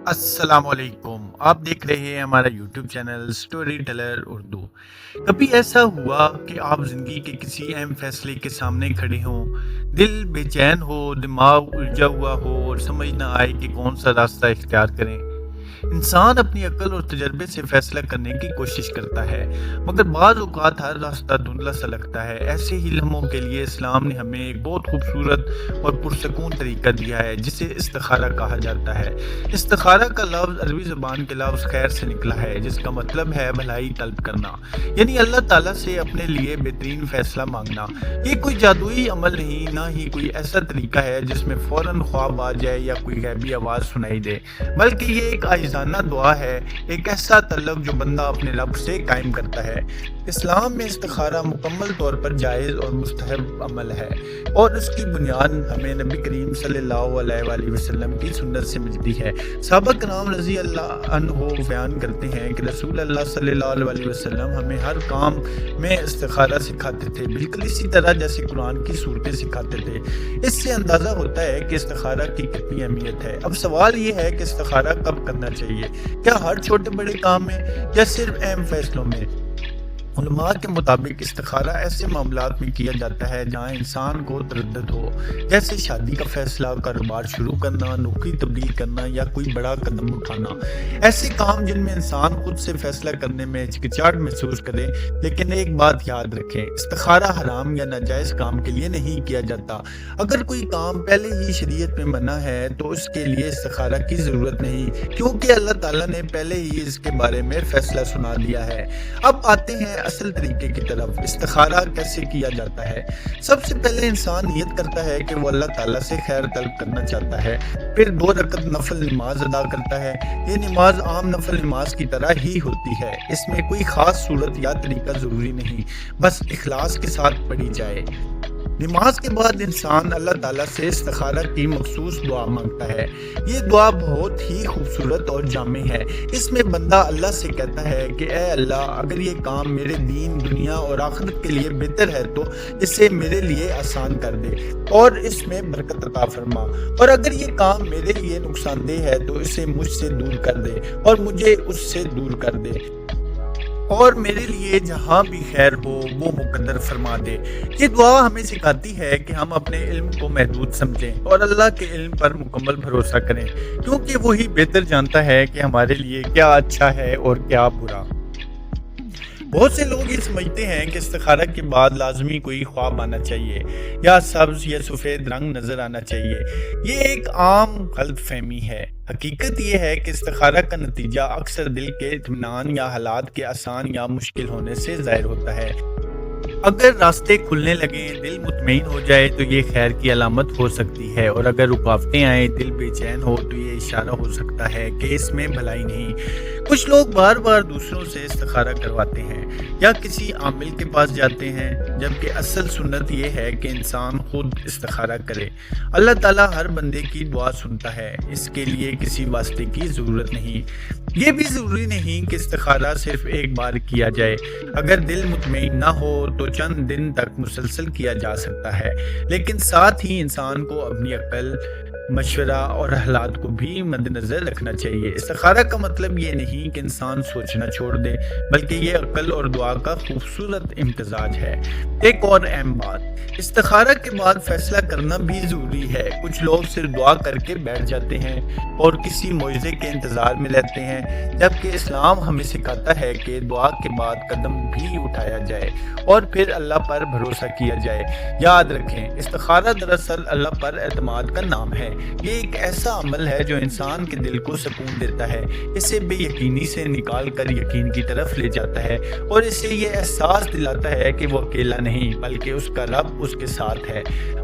السلام علیکم، آپ دیکھ رہے ہیں ہمارا YouTube channel storyteller Urdu. کبھی ایسا ہوا کہ آپ زندگی کے کسی اہم فیصلے کے سامنے کھڑے ہوں، دل بے چین ہو، دماغ الجھا ہوا ہو اور سمجھ نہ آئے کہ کون سا راستہ اختیار کریں؟ انسان اپنی عقل اور تجربے سے فیصلہ کرنے کی کوشش کرتا ہے، مگر بعض اوقات ہر راستہ دھندلا سا لگتا ہے۔ ایسے ہی لمحوں کے لیے اسلام نے ہمیں ایک بہت خوبصورت اور پرسکون طریقہ دیا ہے جسے استخارہ کہا جاتا ہے۔ استخارہ کا لفظ عربی زبان کے لفظ خیر سے نکلا ہے، جس کا مطلب ہے بھلائی طلب کرنا، یعنی اللہ تعالیٰ سے اپنے لیے بہترین فیصلہ مانگنا۔ یہ کوئی جادوئی عمل نہیں، نہ ہی کوئی ایسا طریقہ ہے جس میں فوراً خواب آ جائے یا کوئی غیبی آواز سنائی دے، بلکہ یہ ایک عاجزانہ دعا ہے، ایک ایسا طلب جو بندہ اپنے رب سے قائم کرتا ہے۔ اسلام میں استخارہ مکمل طور پر جائز اور مستحب عمل ہے، اور اس کی بنیاد ہمیں نبی کریم صلی اللہ علیہ وآلہ وسلم کی سنت سے ملتی ہے۔ صحابہ کرام رضی اللہ عنہ بیان کرتے ہیں کہ رسول اللہ صلی اللہ علیہ وسلم ہمیں ہر کام میں استخارہ سکھاتے تھے، بالکل اسی طرح جیسے قرآن کی صورتیں سکھاتے تھے۔ اس سے اندازہ ہوتا ہے کہ استخارہ کی کتنی اہمیت ہے۔ اب سوال یہ ہے کہ استخارہ کب کرنا چاہیے؟ کیا ہر چھوٹے بڑے کام میں یا صرف اہم فیصلوں میں؟ علماء کے مطابق استخارہ ایسے معاملات میں کیا جاتا ہے جہاں انسان کو تردد ہو، جیسے شادی کا فیصلہ، کاروبار شروع کرنا، نوکری تبدیل کرنا یا کوئی بڑا قدم اٹھانا۔ ایسے کام جن میں انسان خود سے فیصلہ کرنے میں ہچکچاہٹ محسوس کرے۔ لیکن ایک بات یاد رکھیں، استخارہ حرام یا ناجائز کام کے لیے نہیں کیا جاتا۔ اگر کوئی کام پہلے ہی شریعت میں منع ہے تو اس کے لیے استخارہ کی ضرورت نہیں، کیونکہ اللہ تعالیٰ نے پہلے ہی اس کے بارے میں فیصلہ سنا دیا ہے۔ اب آتے ہیں اصل طریقے کی طرف۔ استخارہ کیسے کیا جاتا ہے؟ سب سے پہلے انسان نیت کرتا ہے کہ وہ اللہ تعالیٰ سے خیر طلب کرنا چاہتا ہے، پھر 2 رکعت نفل نماز ادا کرتا ہے۔ یہ نماز عام نفل نماز کی طرح ہی ہوتی ہے، اس میں کوئی خاص صورت یا طریقہ ضروری نہیں، بس اخلاص کے ساتھ پڑھی جائے۔ نماز کے بعد انسان اللہ تعالیٰ سے استخارہ کی مخصوص دعا مانگتا ہے۔ یہ دعا بہت ہی خوبصورت اور جامع ہے۔ اس میں بندہ اللہ سے کہتا ہے کہ اے اللہ، اگر یہ کام میرے دین، دنیا اور آخرت کے لیے بہتر ہے تو اسے میرے لیے آسان کر دے اور اس میں برکت عطا فرما، اور اگر یہ کام میرے لیے نقصان دہ ہے تو اسے مجھ سے دور کر دے اور مجھے اس سے دور کر دے، اور میرے لیے جہاں بھی خیر ہو وہ مقدر فرما دے۔ یہ دعا ہمیں سکھاتی ہے کہ ہم اپنے علم کو محدود سمجھیں اور اللہ کے علم پر مکمل بھروسہ کریں، کیونکہ وہی بہتر جانتا ہے کہ ہمارے لیے کیا اچھا ہے اور کیا برا۔ بہت سے لوگ یہ سمجھتے ہیں کہ استخارہ کے بعد لازمی کوئی خواب آنا چاہیے یا سبز یا سفید رنگ نظر آنا چاہیے۔ یہ ایک عام غلط فہمی ہے۔ حقیقت یہ ہے کہ استخارہ کا نتیجہ اکثر دل کے اطمینان یا حالات کے آسان یا مشکل ہونے سے ظاہر ہوتا ہے۔ اگر راستے کھلنے لگیں، دل مطمئن ہو جائے تو یہ خیر کی علامت ہو سکتی ہے، اور اگر رکاوٹیں آئیں، دل بے چین ہو تو یہ اشارہ ہو سکتا ہے کہ اس میں بھلائی نہیں۔ کچھ لوگ بار بار دوسروں سے استخارہ کرواتے ہیں یا کسی عامل کے پاس جاتے ہیں، جبکہ اصل سنت یہ ہے کہ انسان خود استخارہ کرے۔ اللہ تعالیٰ ہر بندے کی دعا سنتا ہے، اس کے لیے کسی واسطے کی ضرورت نہیں۔ یہ بھی ضروری نہیں کہ استخارہ صرف ایک بار کیا جائے۔ اگر دل مطمئن نہ ہو تو چند دن تک مسلسل کیا جا سکتا ہے، لیکن ساتھ ہی انسان کو اپنی عقل، مشورہ اور حالات کو بھی مد نظر رکھنا چاہیے۔ استخارہ کا مطلب یہ نہیں کہ انسان سوچنا چھوڑ دے، بلکہ یہ عقل اور دعا کا خوبصورت امتزاج ہے۔ ایک اور اہم بات، استخارہ کے بعد فیصلہ کرنا بھی ضروری ہے۔ کچھ لوگ صرف دعا کر کے بیٹھ جاتے ہیں اور کسی معجزے کے انتظار میں رہتے ہیں، جبکہ اسلام ہمیں سکھاتا ہے کہ دعا کے بعد قدم بھی اٹھایا جائے اور پھر اللہ پر بھروسہ کیا جائے۔ یاد رکھیں، استخارہ دراصل اللہ پر اعتماد کا نام ہے۔ یہ ایک ایسا عمل ہے جو انسان کے دل کو سکون دیتا ہے، اسے بے یقینی سے نکال کر یقین کی طرف لے جاتا ہے، اور اسے یہ احساس دلاتا ہے کہ وہ اکیلا نہیں بلکہ اس کا رب اس کے ساتھ ہے۔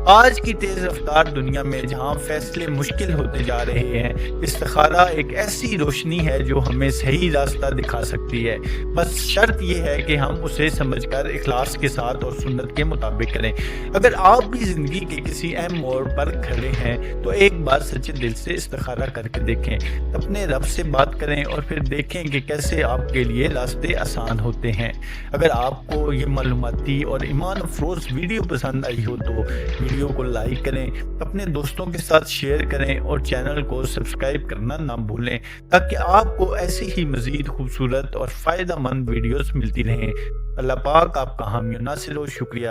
آج کی تیز رفتار دنیا میں جہاں فیصلے مشکل ہوتے جا رہے ہیں، استخارہ ایک ایسی روشنی ہے جو ہمیں صحیح راستہ دکھا سکتی ہے۔ بس شرط یہ ہے کہ ہم اسے سمجھ کر اخلاص کے ساتھ اور سنت کے مطابق کریں۔ اگر آپ بھی زندگی کے کسی اہم موڑ پر کھڑے ہیں تو ایک بار سچے دل سے استخارہ کر کے دیکھیں، اپنے رب سے بات کریں اور پھر دیکھیں کہ کیسے آپ کے لیے راستے آسان ہوتے ہیں۔ اگر آپ کو یہ معلوماتی اور ایمان افروز ویڈیو پسند آئی ہو تو ویڈیو کو لائک کریں، اپنے دوستوں کے ساتھ شیئر کریں اور چینل کو سبسکرائب کرنا نہ بھولیں تاکہ آپ کو ایسی ہی مزید خوبصورت اور فائدہ مند ویڈیوز ملتی رہیں۔ اللہ پاک آپ کا حامی و ناصر ہو۔ شکریہ۔